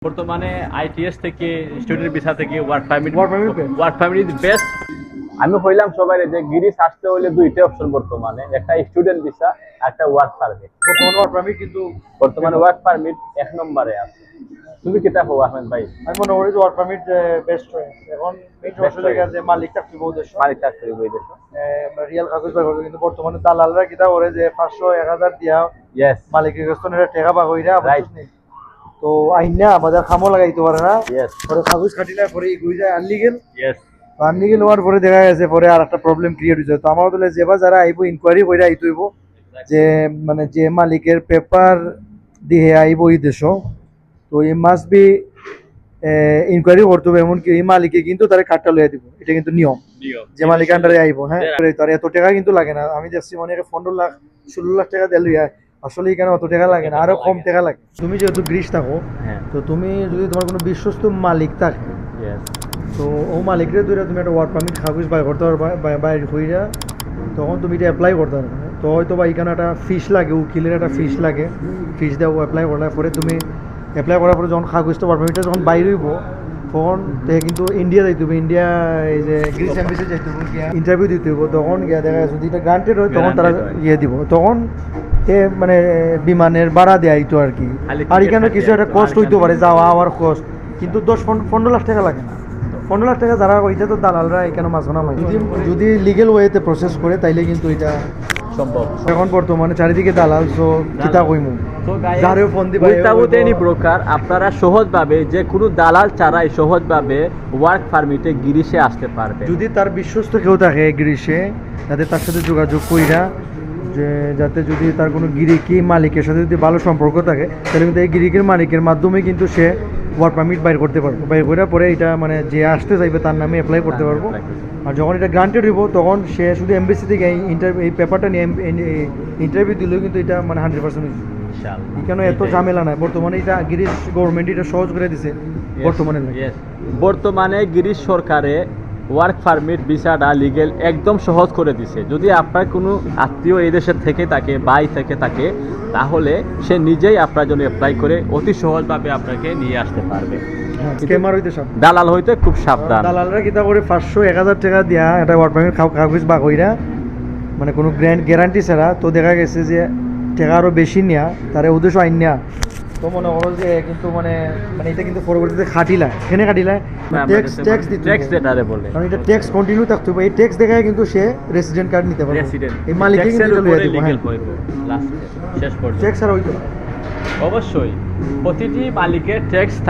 বর্তমানে আইটিএস থেকে student visa থেকে ওয়ার্ক পারমিট ইজ বেস্ট। আমি কইলাম সবাই যে গিরিশ আসতে হলে দুইটা অপশন বর্তমানে, একটা স্টুডেন্ট ভিসা একটা ওয়ার্ক পারমিট। বর্তমানে ওয়ার্ক পারমিট এক নম্বরে আছে। তুমি কিতা হো আহমেদ ভাই? আমি মনে করি ওয়ার্ক পারমিট বেস্ট হয় এখন মেইন অসুবিধা যে মালিক থাকতে বহু দেশ মালিক চাকরি বই দেশ। রিয়েল কাগজ পাই কিন্তু বর্তমানে দালালরা কিতা করে যে 500-1000 দিয়া ইয়েস, মালিকের কাছ থেকে টাকা পাক হইরা রাইট। তো আইনা বাজার খামো লাগাইতে পারে না। ইয়েস, পরে কাগজ কাটিলে পরে গুই যায় আনলিগেল। ইয়েস, আনলিগেল হওয়ার পরে দেখা গেছে পরে আর একটা প্রবলেম ক্রিয়েট হয়েছে। তো আমার বলে যেবা যারা আইব ইনকোয়ারি কইরা আইতে হইব যে মানে যে মালিকের পেপার দিয়ে আইব এই দেশ, তো এই মাস্ট বি ইনকোয়ারি করতে হবে এমনকি এই মালিকে কিন্তু তারা কার্ডটা লইয়া দিব, এটা কিন্তু নিয়ম যে মালিক আন্ডারে আইব। হ্যাঁ, তার এত টাকা কিন্তু লাগে না। আমি দেখছি অনেকে 15 লাখ 16 লাখ টাকা দিয়ে লইয়া, আসলে এখানে অত টাকা লাগে না, আরো কম টাকা লাগে। তুমি যেহেতু গ্রিস থাকো, তো তুমি যদি তোমার কোনো বিশ্বস্ত মালিক থাকে, তো ও মালিকরে ধরে তুমি একটা ওয়ার্ক পারমিট কাগজ বাই করতে পারবা, বাইর হইয়া তখন তুমি এটা অ্যাপ্লাই করতে পারবে। তো হয়তো বা এখানে একটা ফিস লাগে, উকিলের একটা ফিস লাগে, ফিস দেওয়া অ্যাপ্লাই করার পরে তুমি অ্যাপ্লাই করার পরে যখন কাগজটা ওয়ার্ক পারমিটটা যখন বাইর হইব তখন কিন্তু ইন্ডিয়া যাইতে হবে। ইন্ডিয়া এই যে গ্রিস এম্বাসি যাইতে হবে, ইন্টারভিউ দিতে হবে। তখন গিয়া দেখা যাচ্ছে যদি এটা গ্রান্টেড হয় তখন তারা ইয়ে দিব, তখন এ মানে বিমানের ভাড়া দেয় তো আর কি। আর এখানে কিছু একটা কস্ট হইতে পারে, যাওয়া আওয়ার কস্ট, কিন্তু 10-15 লাখ টাকা লাগে না। 15 লাখ টাকা যারা ওইটা তো দালালরা এখানে মাঝখানা হয়। যদি লিগেল ওয়েতে প্রসেস করে তাইলে কিন্তু এটা সম্ভব। এখন বর্তমানে চারিদিকে দালাল, সো কিতা কইমু যারেও ফোন দিবা উইথাউট এনি ব্রোকার আপনারা সহজভাবে যে কোনো দালাল ছাড়াই সহজভাবে ওয়ার্ক পারমিটে গিরিশে আসতে পারবে। যদি তার বিশ্বস্ত কেউ থাকে গিরিশে, যাতে তার সাথে যোগাযোগ কইরা, যে যাতে যদি তার কোনো গিরিকি মালিকের সাথে যদি ভালো সম্পর্ক থাকে, তাহলে কিন্তু এই গিরিকের মালিকের মাধ্যমে কিন্তু সে ওয়ার্ক পারমিট বাইর করতে পারবো। বাইর করার পরে এটা মানে যে আসতে চাইবে তার নামে অ্যাপ্লাই করতে পারবো। আর যখন এটা গ্রান্টেড হইব তখন সে শুধু এমবিসি থেকে এই পেপারটা নিয়ে ইন্টারভিউ দিলেও কিন্তু এটা মানে 100% হয়েছে। এখানে এত ঝামেলা নাই বর্তমানে, এটা গিরিশ গভর্নমেন্ট এটা সহজ করে দিছে বর্তমানে। বর্তমানে গিরিশ সরকারে ওয়ার্ক পারমিট ভিসাটা লিগেল একদম সহজ করে দিছে। যদি আপনার কোনো আত্মীয় এই দেশের থেকে থাকে, ভাই থেকে থাকে, তাহলে সে নিজেই আপনার জন্য অ্যাপ্লাই করে অতি সহজভাবে আপনাকে নিয়ে আসতে পারবে। স্ক্যামার হইতে সাবধান, দালাল হইতে খুব সাবধান। দালালরা কিতা করে 500-1000 টাকা দিয়া একটা ওয়ার্ক পারমিট কাগজ বা কইরা মানে কোনো গ্যারান্টি ছাড়া, তো দেখা গেছে যে টাকা আরও বেশি নেওয়া তার উদ্দেশ্য আইন নেওয়া। তো মনে করো যে কিন্তু মানে এটা কিন্তু পরবর্তীতে খাটিলায় ট্যাক্স দিতে, কারণ এটা ট্যাক্স কন্টিনিউ থাকতে হবে। এই ট্যাক্স দেখায় কিন্তু সে রেসিডেন্ট কার্ড নিতে পারবে, এই মালিকে কিন্তু ট্যাক্স আর হইতো অবশ্যই প্রতিটি মালিকের ট্যাক্স থাকে।